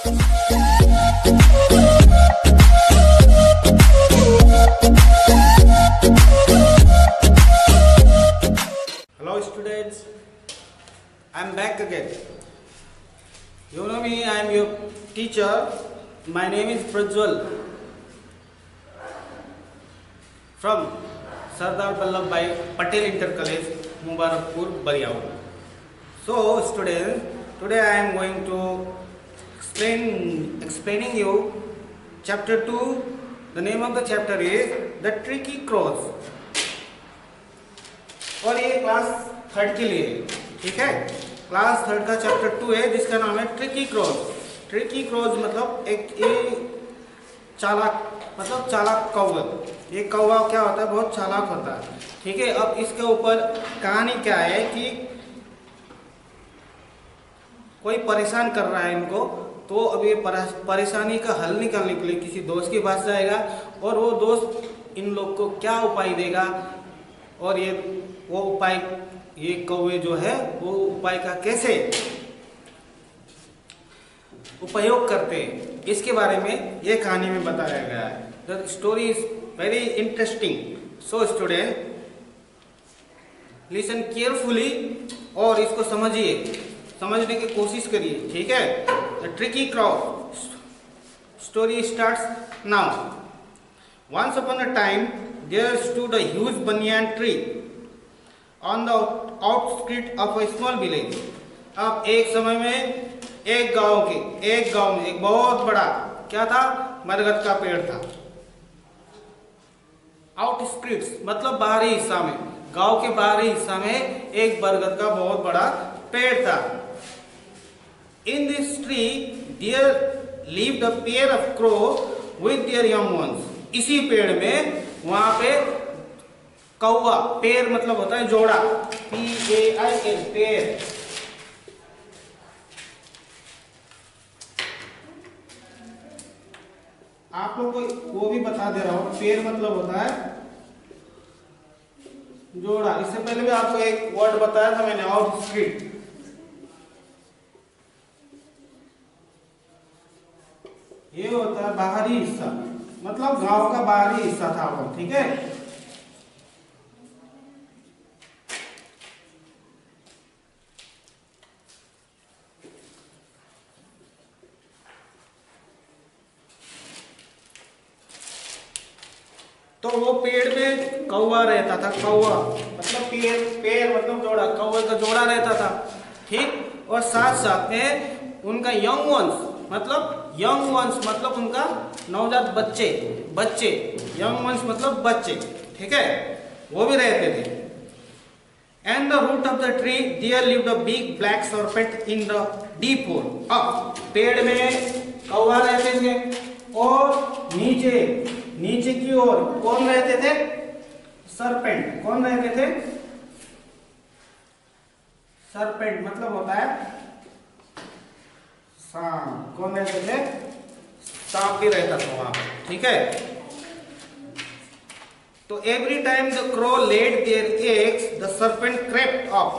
Hello students, I am back again. You know me, I am your teacher. My name is Prajwal from Sardar Vallabhbhai Patel Inter College, Mubarakpur, Bariaur. So students, today I am going to explaining you chapter 2. The name of the chapter is The Tricky Crows. और ये class 3rd के लिए, ठीक है। Class 3rd का chapter 2 है जिसका नाम है ट्रिकी क्रोज। ट्रिकी क्रोज मतलब एक चालाक कौवा। ये कौवा क्या होता है, बहुत चालाक होता है, ठीक है। अब इसके ऊपर कहानी क्या है कि कोई परेशान कर रहा है इनको, तो अब ये परेशानी का हल निकालने के लिए किसी दोस्त के पास जाएगा और वो दोस्त इन लोग को क्या उपाय देगा और वो उपाय ये कौवे जो है वो उपाय का कैसे उपयोग करते हैं, इसके बारे में ये कहानी में बताया गया है। The story is very interesting. So student, listen carefully और इसको समझने की कोशिश करिए, ठीक है। The tricky crow story starts now. Once upon a time, there stood a huge banyan tree on the outskirts of a small village. अब एक समय में एक गांव में एक बहुत बड़ा क्या था, बरगद का पेड़ था। आउटस्क्रिट्स मतलब बाहरी हिस्सा में, गांव के बाहरी हिस्सा में एक बरगद का बहुत बड़ा पेड़ था। In this tree there lived a pair of crows with their young ones. इसी पेड़ में वहां पे कौवा, पेड़ मतलब होता है जोड़ा, PAIR, पेड़। आप लोग को वो भी बता दे रहा हूं, पेड़ मतलब होता है जोड़ा। इससे पहले भी आपको एक वर्ड बताया था मैंने, आउटस्क्रिट। ये होता है बाहरी हिस्सा, मतलब गांव का बाहरी हिस्सा था वो, ठीक है। तो वो पेड़ में कौवा रहता था। कौवा मतलब पेड़ मतलब जोड़ा, कौवे का जोड़ा रहता था, ठीक। और साथ साथ में उनका यंग वंस मतलब उनका नवजात बच्चे, यंग वंस मतलब बच्चे, ठीक है, वो भी रहते थे। And the root of the tree there lived a big black serpent in the deep hole. अब पेड़ में कौवा रहते थे और नीचे की ओर कौन रहते थे, सरपेंट। कौन रहते थे, सरपेंट मतलब होता है सांप। कौन रहते थे, सांप भी रहता था वहां पर, ठीक है। तो every time the crow laid their eggs the serpent crept up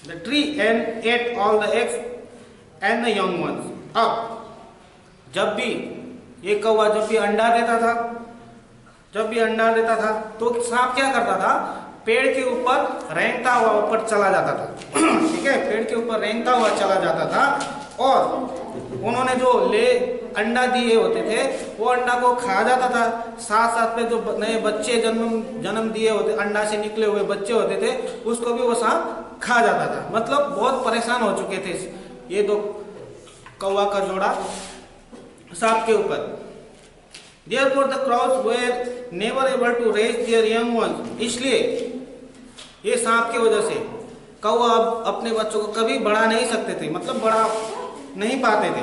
the tree and ate all the eggs and the young ones. अब जब भी ये कौवा अंडा देता था तो सांप क्या करता था, पेड़ के ऊपर रेंगता हुआ ऊपर चला जाता था, ठीक है। पेड़ के ऊपर रेंगता हुआ चला जाता था और उन्होंने जो अंडा दिए होते थे वो अंडा को खा जाता था। साथ में जो नए बच्चे जन्म दिए होते, अंडा से निकले हुए बच्चे होते थे, उसको भी वो सांप खा जाता था। मतलब बहुत परेशान हो चुके थे ये दो कौवा का जोड़ा सांप के ऊपर। Therefore the crows were never able to raise their young ones. इसलिए ये सांप की वजह से कौवा अपने बच्चों को कभी बढ़ा नहीं सकते थे, मतलब बड़ा नहीं पाते थे।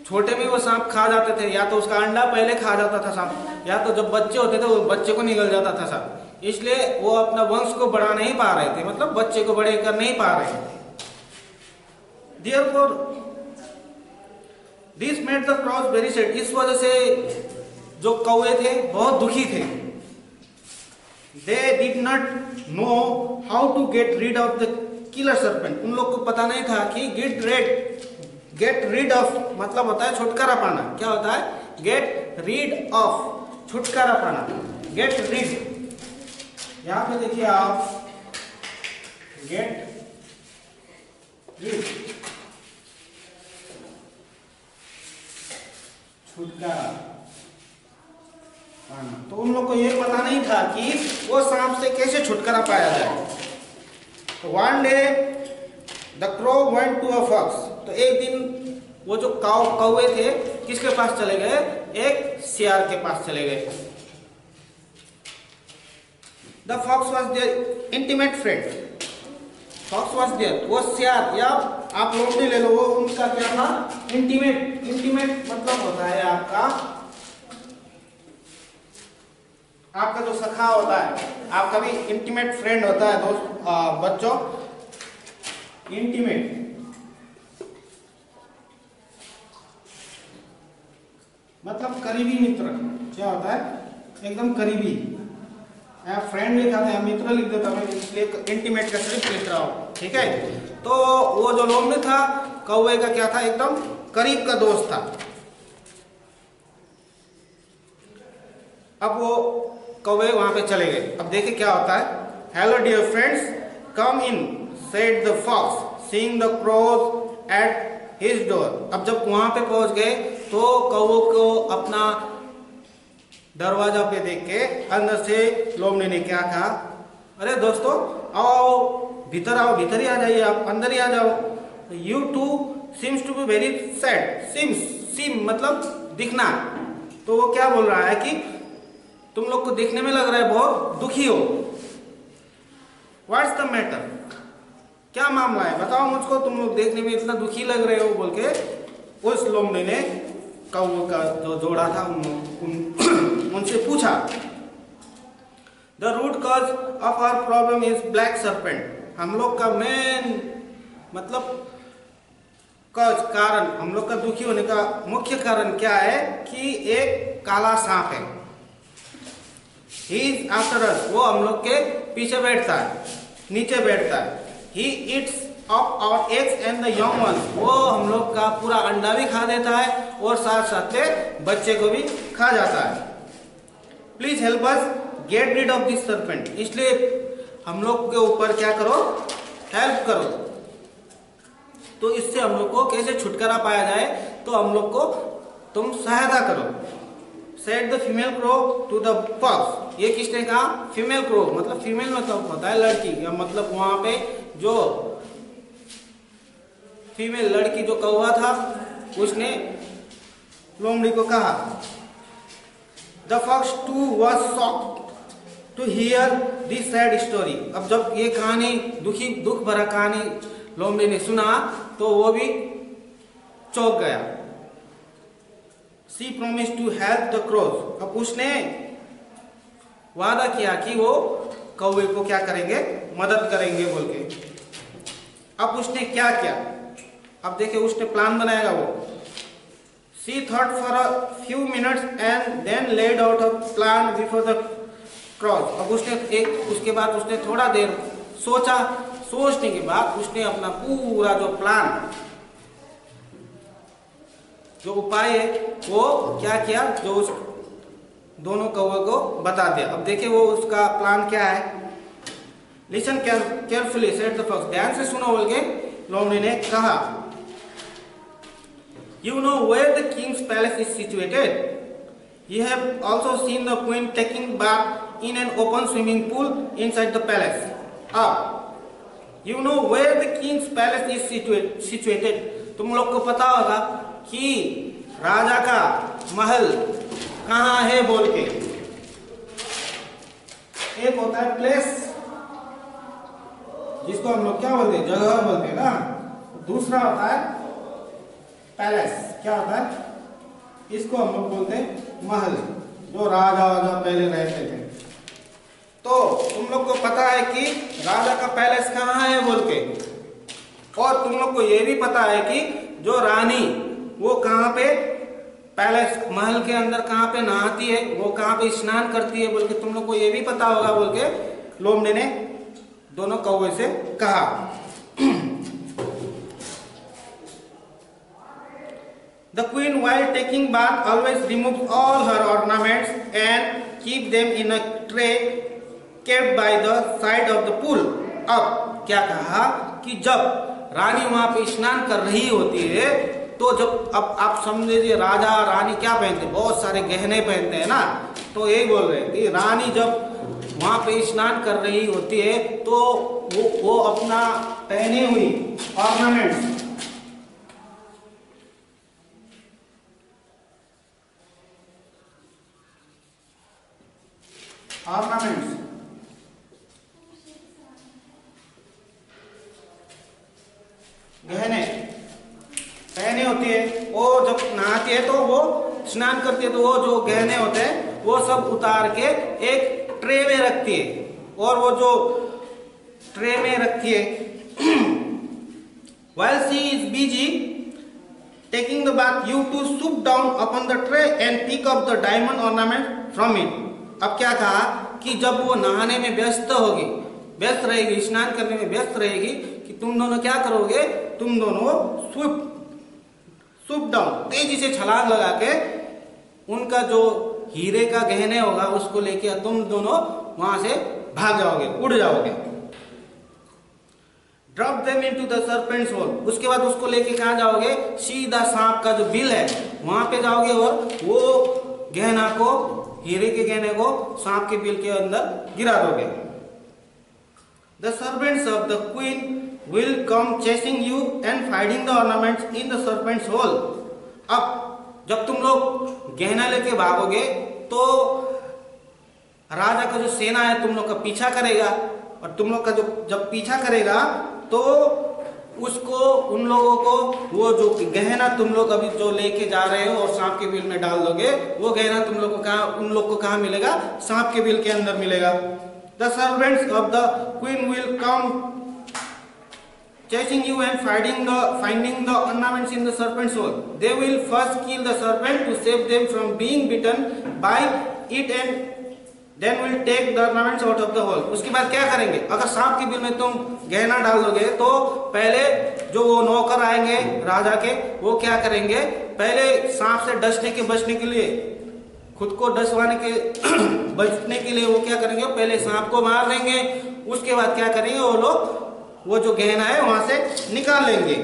छोटे में वो सांप खा जाते थे, या तो उसका अंडा पहले खा जाता था सांप, या तो जब बच्चे होते थे वो बच्चे को निगल जाता था सांप। इसलिए वो अपना वंश को बढ़ा नहीं पा रहे थे, मतलब बच्चे को बड़े कर नहीं पा रहे थे। Therefore this made the crows very sad. इस वजह से जो कौवे थे बहुत दुखी थे। They did not know how to get rid of the killer serpent. उन लोग को पता नहीं था कि गेट रीड ऑफ मतलब होता है छुटकारा पाना। क्या होता है? गेट रीड ऑफ, छुटकारा पाना। गेट रीड, यहां पे देखिए आप, गेट रीड, छुटकारा पाना। तो उन लोग को ये पता नहीं था कि वो सांप से कैसे छुटकारा पाया जाए। तो one day the crow went to a fox. तो एक दिन वो जो कौवे थे किसके पास चले गए? एक सियार के पास चले गए। The fox was their intimate friend. Fox was there, वो सियार या आप लोमड़ी ले लो, वो उनका क्या था? इंटीमेट। इंटीमेट मतलब होता है आपका जो सखा होता है, आपका भी इंटीमेट फ्रेंड होता है दोस्त बच्चों। इंटीमेट मतलब करीबी मित्र। क्या होता है? एकदम करीबी। आप फ्रेंड लिखा था, मित्र लिख देता मैं, इसलिए इंटीमेट का सिर्फ लिख रहा हूं। ठीक है, तो वो जो लोमड़ी था कौवे का क्या था? एकदम करीब का दोस्त था। अब वो कौवे वहां पे चले गए। अब देखिए क्या होता है। Hello dear friends, come in, said the fox, seeing the crows at his door. अब जब वहां पे पहुंच गए तो कौवों को अपना दरवाजा पे देख के अंदर से लोमड़ी ने क्या कहा? अरे दोस्तों आओ, भीतर आओ, भीतर ही आ जाइए, आप अंदर ही आ जाओ। You two seems to be very sad. Seem मतलब दिखना। तो वो क्या बोल रहा है कि तुम लोग को देखने में लग रहा है बहुत दुखी हो। व्हाट्स द मैटर, क्या मामला है बताओ मुझको, तुम लोग देखने में इतना दुखी लग रहे हो, बोल के उस लोमड़ी ने कौवे का जो जोड़ा था उनसे पूछा। The root cause of our problem is black serpent. हम लोग का मेन मतलब कॉज, कारण, हम लोग का दुखी होने का मुख्य कारण क्या है कि एक काला सांप है। ही इज आफ्टर अस, वो हम लोग के पीछे बैठता है, नीचे बैठता है। He it's of our eggs and the young ones, वो हम लोग का पूरा अंडा भी खा देता है और साथ साथ में बच्चे को भी खा जाता है। Please help us get rid of this serpent, इसलिए हम लोग के ऊपर क्या करो? हेल्प करो। तो इससे हम लोग को कैसे छुटकारा पाया जाए, तो हम लोग को तुम सहायता करो। Said the female crow to the fox. ये किसने कहा? फीमेल क्रो मतलब फीमेल मतलब होता है लड़की, या मतलब वहां पे जो फीमेल लड़की जो कौवा था उसने लोमड़ी को कहा। The fox too was shocked to hear this sad story. अब जब ये कहानी दुख भरा कहानी लोमड़ी ने सुना तो वो भी चौंक गया। She promise to help the crows. अब उसने वादा किया कि वो कौवे को क्या करेंगे? मदद करेंगे बोल के। अब उसने क्या किया? अब देखिए उसने प्लान बनाएगा वो। She thought for a few minutes and then laid out a plan before the cross। अब उसके बाद उसने थोड़ा देर सोचा। सोचने के बाद उसने अपना पूरा जो प्लान, जो उपाय है वो क्या किया, जो उस दोनों कौवे को बता दिया। अब देखिए वो उसका प्लान क्या है। Listen carefully said the fox, ध्यान से सुनो बोल के लोमड़ी ने कहा। You know where the king's palace is situated. You have also seen the queen taking bath in an open swimming pool inside the palace. You know where the king's palace is situated. तुम लोग को पता होगा कि राजा का महल कहाँ है बोल के। एक होता है प्लेस, जिसको हम लोग क्या बोलते हैं? जगह बोलते हैं ना। दूसरा होता है पैलेस। क्या होता है? इसको हम लोग बोलते हैं महल, जो राजा पहले रहते थे। तो तुम लोग को पता है कि राजा का पैलेस कहाँ है बोल के, और तुम लोग को ये भी पता है कि जो रानी वो कहाँ पे पैलेस महल के अंदर कहाँ पे नहाती है, वो कहाँ पे स्नान करती है बोल के तुम लोग को ये भी पता होगा बोल के लोमड़ी ने दोनों कौवे से कहा। The queen, while taking bath, always removes all her ornaments and keep them in a tray kept by the side of the pool. अब क्या कहा कि जब रानी वहां पे स्नान कर रही होती है तो जब अब आप समझिए राजा रानी क्या पहनते हैं, बहुत सारे गहने पहनते हैं ना, तो यही बोल रहे हैं कि रानी जब वहां पे स्नान कर रही होती है तो वो अपना पहनी हुई ऑर्नामेंट्स गहने पहने होती है, वो जब नहाती है तो वो स्नान करती है तो वो जो गहने होते हैं वो सब उतार के एक ट्रे में रखती है, और वो जो ट्रे में रखती है while she is busy taking the bath, you to stoop down upon the tray and pick up the diamond ornament from it. अब क्या कहा कि जब वो नहाने में व्यस्त रहेगी, स्नान करने में व्यस्त रहेगी, कि तुम दोनों क्या करोगे, तुम दोनों स्वीप डाउन, तेजी से छलांग लगा के उनका जो हीरे का गहने होगा उसको लेके तुम दोनों वहां से भाग जाओगे, उड़ जाओगे। Drop them into the serpent's hole, उसके बाद उसको लेके कहां जाओगे, सीधा सांप का जो बिल है वहां पे जाओगे और वो गहना को, हीरे के गहने को सांप के बिल के अंदर गिरा दोगे। The servants of the queen will come chasing you and finding the ornaments in the serpent's hole. अब जब तुम लोग गहना लेके भागोगे तो राजा का जो सेना है तुम लोग का पीछा करेगा, और तुम लोग का जो जब पीछा करेगा तो उसको, उन लोगों को वो जो गहना तुम लोग अभी जो लेके जा रहे हो और सांप के बिल में डाल दोगे, वो गहना तुम लोग को कहाँ, उन लोग को कहाँ मिलेगा, सांप के बिल के अंदर मिलेगा। The servants of the queen will come chasing you and finding the ornaments in the serpent's hole. They will first kill the serpent to save them from being bitten by it, and then will take the ornaments out of the hole. उसके बाद क्या करेंगे, अगर सांप के bill में तुम गहना डाल दोगे तो पहले जो वो नौकर आएंगे राजा के, वो क्या करेंगे, पहले सांप से बचने के लिए, खुद को डसवाने के बचने के लिए वो क्या करेंगे, पहले सांप को मार देंगे, उसके बाद क्या करेंगे, वो लोग वो जो गहना है वहां से निकाल लेंगे।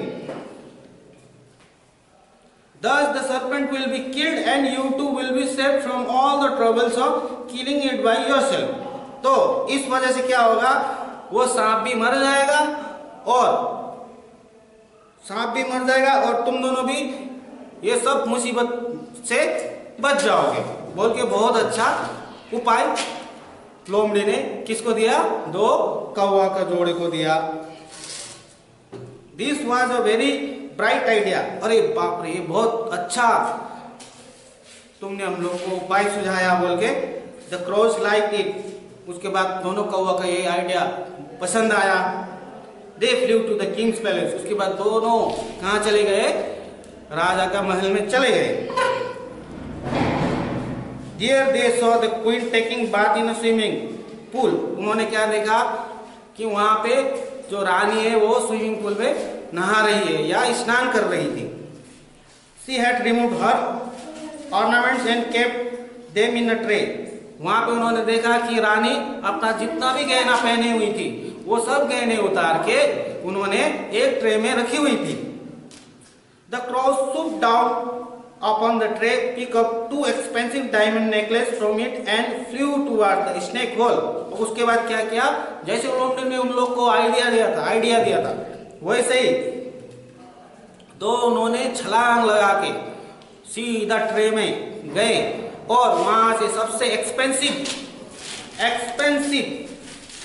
Thus the serpent will be killed and you too will be saved from all the troubles of killing it by yourself. तो इस वजह से क्या होगा, वो सांप भी मर जाएगा और तुम दोनों भी ये सब मुसीबत से बच जाओगे। बोल के बहुत अच्छा उपाय लोमड़ी ने किसको दिया, दो कौवा का जोड़े को दिया। This was a very bright idea, अरे बाप रे ये बहुत अच्छा तुमने हम लोग को उपाय सुझाया, बोल के द क्रोस लाइक इट। उसके बाद दोनों कौवा का ये आइडिया पसंद आया। They flew to the king's palace, उसके बाद दोनों कहाँ चले गए, राजा का महल में चले गए। There they saw the queen taking bath in a swimming pool. उन्होंने क्या देखा कि वहां पे जो रानी है वो स्विमिंग पूल में नहा रही है या स्नान कर रही थी। She had removed her ornaments and kept them in a tray. वहां पे उन्होंने देखा कि रानी अपना जितना भी गहना पहने हुई थी वो सब गहने उतार के उन्होंने एक ट्रे में रखी हुई थी। The crow swooped down upon the tray, pick up two expensive diamond necklace from it and flew toward the snake hole. उसके बाद क्या किया, जैसे लोमड़ी ने उन लोग को आइडिया दिया था वैसे ही तो उन्होंने छलांग लगा के सीधा ट्रे में गए और वहां से सबसे एक्सपेंसिव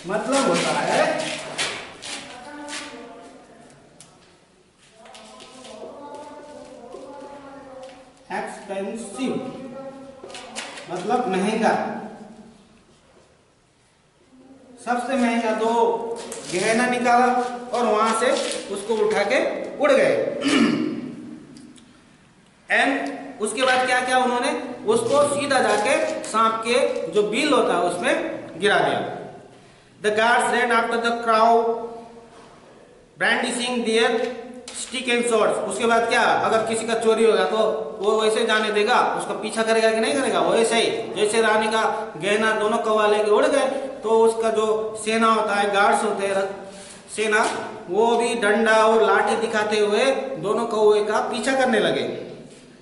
मतलब होता है एक्सपेंसिव मतलब महंगा, सबसे महंगा दो गहना निकाला और वहां से उसको उठा के उड़ गए। एंड उसके बाद क्या किया उन्होंने, उसको सीधा जाके सांप के जो बिल होता है उसमें गिरा दिया। The guards ran after the crow, brandishing their stick and swords. उसके बाद क्या, अगर किसी का चोरी होगा तो वो वैसे जाने देगा, उसका पीछा करेगा कि नहीं करेगा, वैसे ही जैसे रानी का गहना दोनों कौवा लेके उड़ गए, तो उसका जो सेना होता है, गार्ड्स होते हैं सेना, वो भी डंडा और लाठी दिखाते हुए दोनों कौवे का पीछा करने लगे।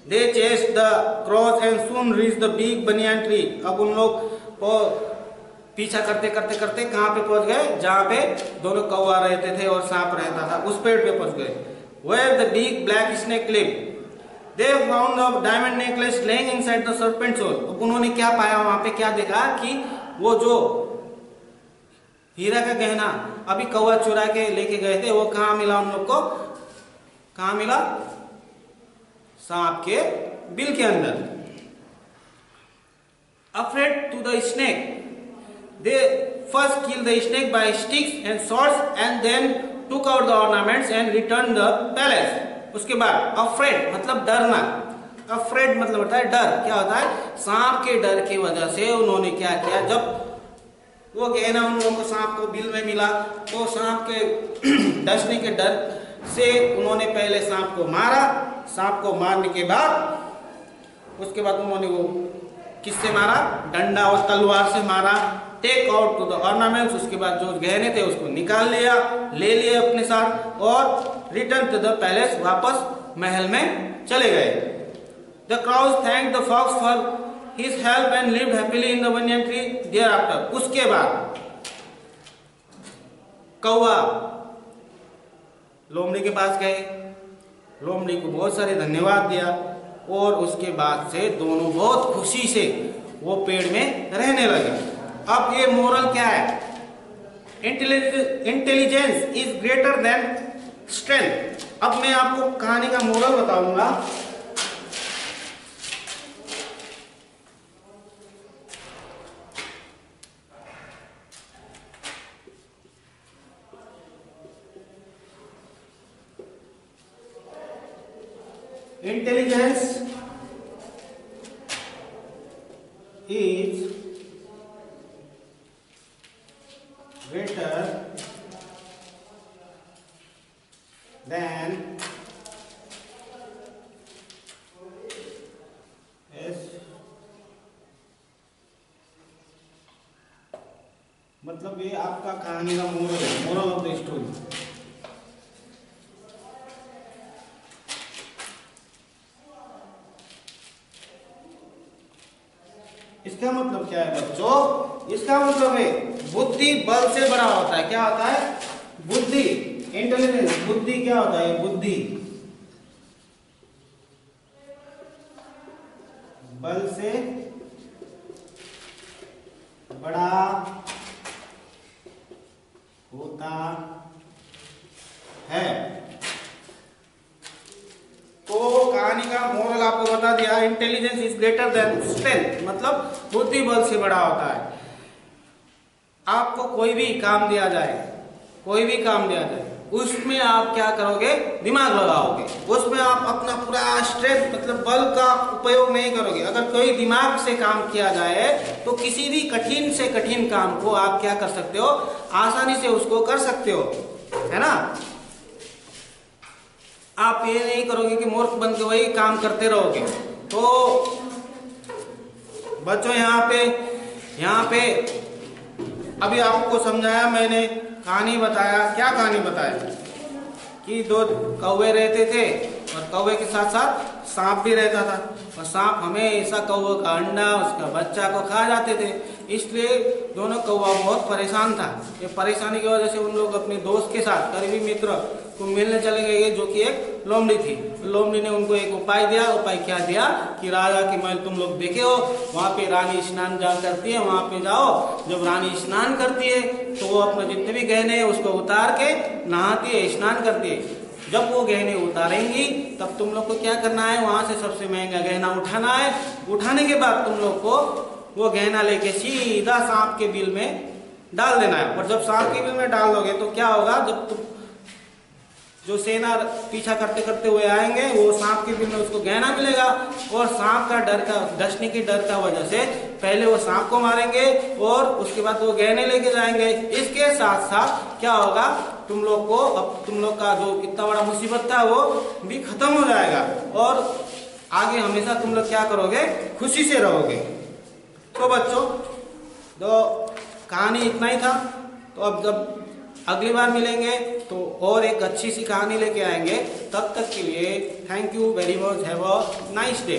They chased the crows and soon reached the big banyan tree। अब उन लोग को पीछा करते करते करते कहाँ पे पहुंच गए, जहाँ पे दोनों कौवा रहते थे और सांप रहता था, उस पेड़ पे पहुंच गए। Where the big black snake lived, they found a diamond necklace laying inside the serpent's hole। अब उन्होंने क्या पाया वहां पे, क्या देखा कि वो जो हीरा का गहना अभी कौवा चुरा के लेके गए थे, वो कहाँ मिला उन लोग को, कहाँ मिला, सांप के बिल के अंदर। Afraid to the snake, they first killed the snake by sticks and swords and then took out the ornaments and returned the palace। उसके बाद afraid मतलब डरना, afraid मतलब होता है डर। क्या होता है, सांप के डर की वजह से उन्होंने क्या किया, जब वो गहना उन लोगों को सांप को बिल में मिला, तो सांप के डसने के डर से उन्होंने पहले सांप को मारा। सांप को मारने के बाद उसके बाद उन्होंने वो किससे मारा, डंडा और तलवार से मारा। Take out two the ornaments, उसके बाद जो गहने थे उसको निकाल लिया, ले लिए अपने साथ, और रिटर्न टू द पैलेस, वापस महल में चले गए। The crows thank the fox for his help and lived happily in the banyan tree thereafter. उसके बाद कौवा लोमड़ी के पास गए, लोमड़ी को बहुत सारे धन्यवाद दिया, और उसके बाद से दोनों बहुत खुशी से वो पेड़ में रहने लगे। अब ये मोरल क्या है, intelligence is greater than strength. अब मैं आपको कहानी का मोरल बताऊंगा। Intelligence is greater than मतलब ये आपका कहानी का मोरल है, मोरल ऑफ द स्टोरी। इसका मतलब क्या है बच्चों, इसका मतलब है बुद्धि बल से बड़ा होता है। क्या होता है, बुद्धि, इंटेलिजेंस, बुद्धि क्या होता है, बुद्धि बल से बड़ा होता है। तो कहानी का मोरल आपको बता दिया, intelligence is greater than strength, मतलब बुद्धि बल से बड़ा होता है। आपको कोई भी काम दिया जाए, कोई भी काम दिया जाए, उसमें आप क्या करोगे, दिमाग लगाओगे, उसमें आप अपना पूरा स्ट्रेंथ मतलब बल का उपयोग नहीं करोगे। अगर कोई दिमाग से काम किया जाए तो किसी भी कठिन से कठिन काम को आप क्या कर सकते हो, आसानी से उसको कर सकते हो, है ना। आप ये नहीं करोगे कि मूर्ख बन के वही काम करते रहोगे। तो बच्चों यहाँ पे अभी आपको समझाया मैंने, कहानी बताया। क्या कहानी बताया कि दो कौवे रहते थे और कौवे के साथ साथ सांप भी रहता था, और सांप हमेशा कौवे का अंडा, उसका बच्चा को खा जाते थे। इसलिए दोनों कौवा बहुत परेशान था। ये परेशानी की वजह से उन लोग अपने दोस्त के साथ, करीबी मित्र को मिलने चले गए, जो कि एक लोमड़ी थी। लोमड़ी ने उनको एक उपाय दिया। उपाय क्या दिया कि राजा की महल तुम लोग देखे हो, वहाँ पे रानी स्नान जा करती है, वहाँ पे जाओ। जब रानी स्नान करती है तो वो अपने जितने भी गहने हैं उसको उतार के नहाती है, स्नान करती है। जब वो गहने उतारेंगी तब तुम लोग को क्या करना है, वहां से सबसे महंगा गहना उठाना है। उठाने के बाद तुम लोग को वो गहना लेके सीधा सांप के बिल में डाल देना है। और जब सांप के बिल में डाल दोगे तो क्या होगा, जब तुम जो सेना पीछा करते करते हुए आएंगे, वो सांप के बिल में उसको गहना मिलेगा और सांप का डर का डसने की डर का वजह से पहले वो सांप को मारेंगे और उसके बाद वो गहने लेके जाएंगे। इसके साथ साथ क्या होगा, तुम लोग को अब तुम लोग का जो इतना बड़ा मुसीबत था वो भी खत्म हो जाएगा और आगे हमेशा तुम लोग क्या करोगे, खुशी से रहोगे। तो बच्चों, तो कहानी इतना ही था। तो अब जब अगली बार मिलेंगे तो और एक अच्छी सी कहानी लेके आएंगे। तब तक के लिए thank you very much, have a nice day.